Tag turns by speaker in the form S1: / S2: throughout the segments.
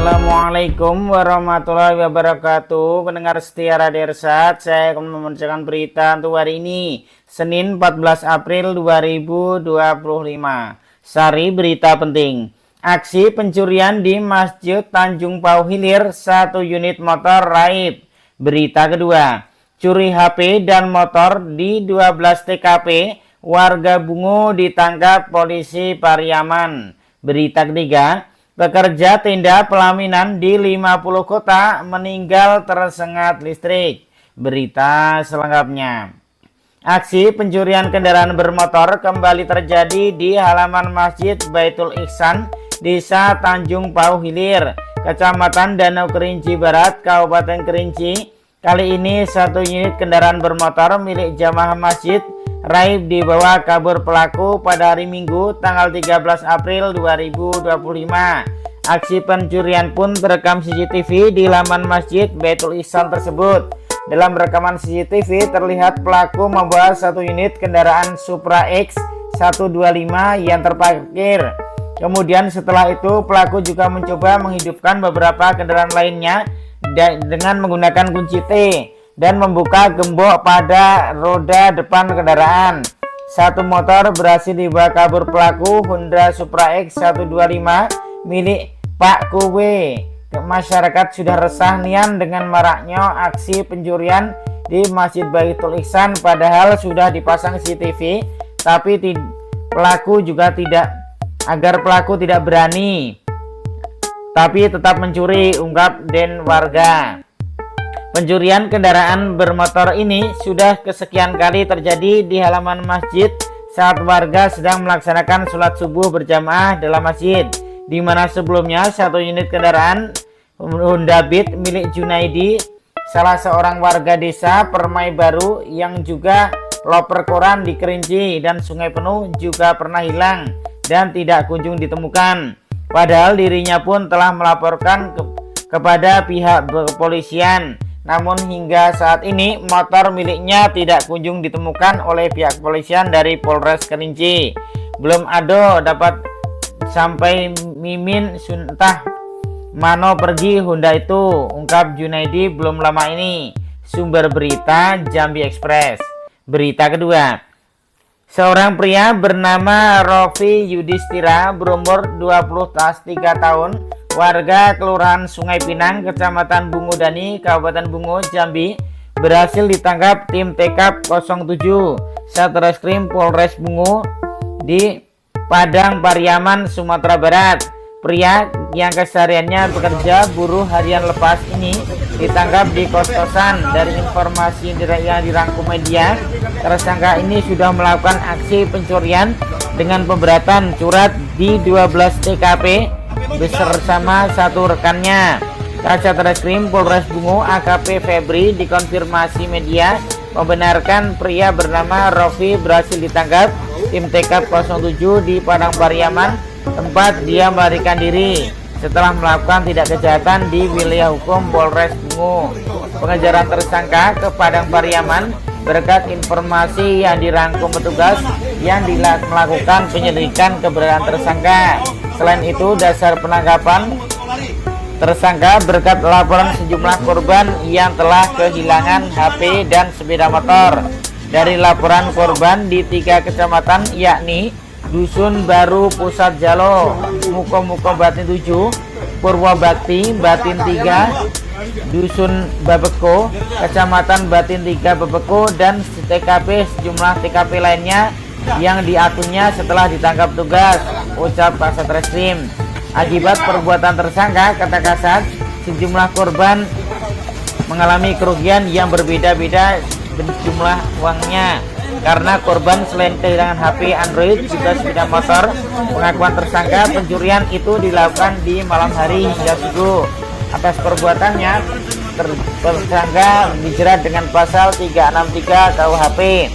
S1: Assalamualaikum warahmatullahi wabarakatuh. Pendengar setia Radio Irsad, saya akan membacakan berita untuk hari ini, Senin 14 April 2025. Sari berita penting. Aksi pencurian di Masjid Tanjung Pau Hilir, 1 unit motor raib. Berita kedua, curi HP dan motor di 12 TKP, warga Bungo ditangkap polisi Pariaman. Berita ketiga, pekerja tenda pelaminan di 50 kota meninggal tersengat listrik. Berita selengkapnya. Aksi pencurian kendaraan bermotor kembali terjadi di halaman Masjid Baitul Ihsan, Desa Tanjung Pau Hilir, Kecamatan Danau Kerinci Barat, Kabupaten Kerinci. Kali ini 1 unit kendaraan bermotor milik jamaah masjid raib dibawa kabur pelaku pada hari Minggu tanggal 13 April 2025. Aksi pencurian pun terekam CCTV di halaman Masjid Baitul Ihsan tersebut. Dalam rekaman CCTV terlihat pelaku membawa 1 unit kendaraan Supra X 125 yang terparkir. Kemudian setelah itu pelaku juga mencoba menghidupkan beberapa kendaraan lainnya dengan menggunakan kunci T dan membuka gembok pada roda depan kendaraan. 1 motor berhasil dibawa kabur pelaku, Honda Supra X 125 milik Pak Kuwe. Masyarakat sudah resah nian dengan maraknya aksi pencurian di Masjid Baitul Ihsan, padahal sudah dipasang CCTV, tapi pelaku tidak berani, tapi tetap mencuri, ungkap Den warga. Pencurian kendaraan bermotor ini sudah kesekian kali terjadi di halaman masjid saat warga sedang melaksanakan sholat subuh berjamaah dalam masjid, di mana sebelumnya 1 unit kendaraan Honda Beat milik Junaidi, salah seorang warga desa Permai Baru yang juga loper koran di Kerinci dan Sungai Penuh, juga pernah hilang dan tidak kunjung ditemukan. Padahal dirinya pun telah melaporkan kepada pihak kepolisian. Namun hingga saat ini motor miliknya tidak kunjung ditemukan oleh pihak kepolisian dari Polres Kerinci. Belum ada dapat sampai mimin suntah mano pergi Honda itu, ungkap Junaidi belum lama ini. Sumber berita Jambi Express. Berita kedua, seorang pria bernama Rofi Yudhistira berumur 23 tahun, warga Kelurahan Sungai Pinang, Kecamatan Bungo Dani, Kabupaten Bungo, Jambi, berhasil ditangkap tim TK 07 Satreskrim Polres Bungo di Padang Pariaman, Sumatera Barat. Pria yang kesehariannya bekerja buruh harian lepas ini ditangkap di kos-kosan. Dari informasi yang dirangkum media, tersangka ini sudah melakukan aksi pencurian dengan pemberatan curat di 12 TKP bersama 1 rekannya. Kasat Reskrim Polres Bungo AKP Febri dikonfirmasi media membenarkan pria bernama Rofi berhasil ditangkap tim TK 07 di Padang Pariaman, tempat dia melarikan diri setelah melakukan tindak kejahatan di wilayah hukum Polres Bungo. Pengejaran tersangka ke Padang Pariaman berkat informasi yang dirangkum petugas yang melakukan penyelidikan keberadaan tersangka. Selain itu, dasar penangkapan tersangka berkat laporan sejumlah korban yang telah kehilangan HP dan sepeda motor. Dari laporan korban di 3 kecamatan yakni Dusun Baru Pusat Jalo, Muko Batin 7, Purwabakti Batin 3, Dusun Babeko, Kecamatan Batin 3 Babeko, dan TKP sejumlah TKP lainnya yang diakunya setelah ditangkap tugas, ucap Kasat Reskrim. Akibat perbuatan tersangka, kata Kasat, sejumlah korban mengalami kerugian yang berbeda-beda jumlah uangnya. Karena korban selain kehilangan HP Android juga sepeda motor. Pengakuan tersangka pencurian itu dilakukan di malam hari hingga subuh. Atas perbuatannya, tersangka dijerat dengan pasal 363 KUHP.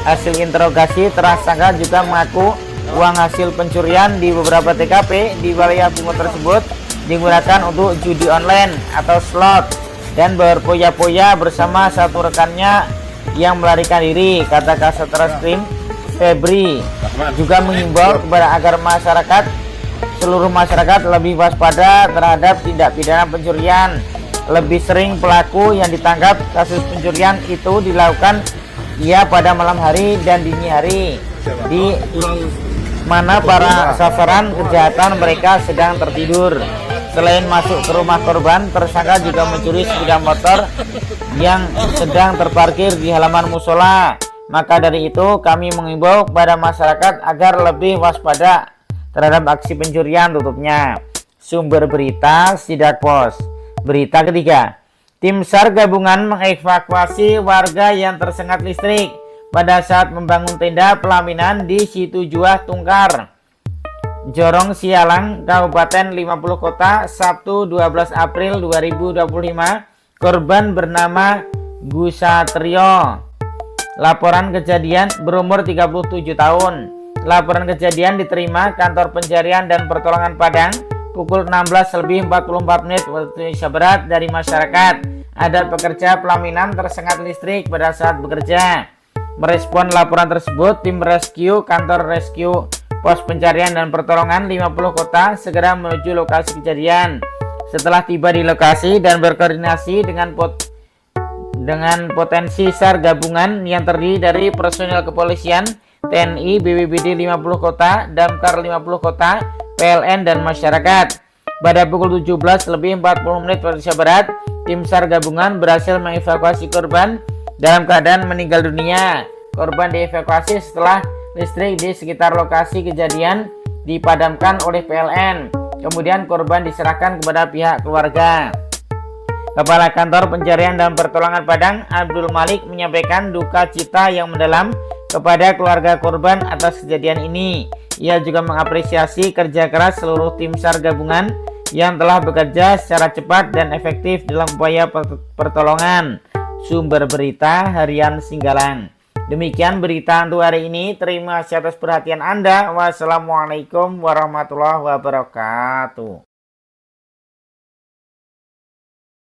S1: Hasil interogasi, tersangka juga mengaku uang hasil pencurian di beberapa TKP di wilayah Bungo tersebut digunakan untuk judi online atau slot dan berpoya-poya bersama 1 rekannya yang melarikan diri, kata Kasat Reskrim Febri. Juga menghimbau kepada agar masyarakat seluruh masyarakat lebih waspada terhadap tindak pidana pencurian. Lebih sering pelaku yang ditangkap kasus pencurian itu dilakukan pada malam hari dan dini hari, di mana para sasaran kejahatan mereka sedang tertidur. Selain masuk ke rumah korban, tersangka juga mencuri sepeda motor yang sedang terparkir di halaman musola. Maka dari itu kami mengimbau kepada masyarakat agar lebih waspada terhadap aksi pencurian, tutupnya. Sumber berita Sidak Pos. Berita ketiga, tim SAR gabungan mengevakuasi warga yang tersengat listrik pada saat membangun tenda pelaminan di Situ Juah Tungkar, Jorong Sialang, Kabupaten 50 Kota, Sabtu 12 April 2025. Korban bernama Gusatrio. Laporan kejadian, berumur 37 tahun. Laporan kejadian diterima Kantor Pencarian dan Pertolongan Padang pukul 16:44 waktu Indonesia Barat dari masyarakat. Ada pekerja pelaminan tersengat listrik pada saat bekerja. Merespon laporan tersebut, tim rescue Kantor Rescue Pos Pencarian dan Pertolongan 50 Kota segera menuju lokasi kejadian. Setelah tiba di lokasi dan berkoordinasi dengan potensi SAR gabungan yang terdiri dari personil kepolisian, TNI, BPBD 50 Kota, Damkar 50 Kota, PLN, dan masyarakat. Pada pukul 17:40 waktu Indonesia Barat, tim SAR gabungan berhasil mengevakuasi korban dalam keadaan meninggal dunia. Korban dievakuasi setelah listrik di sekitar lokasi kejadian dipadamkan oleh PLN. Kemudian korban diserahkan kepada pihak keluarga. Kepala Kantor Pencarian dan Pertolongan Padang, Abdul Malik, menyampaikan duka cita yang mendalam kepada keluarga korban atas kejadian ini. Ia juga mengapresiasi kerja keras seluruh tim SAR gabungan yang telah bekerja secara cepat dan efektif dalam upaya pertolongan. Sumber berita Harian Singgalang. Demikian berita untuk hari ini. Terima kasih atas perhatian Anda. Wassalamualaikum warahmatullahi wabarakatuh.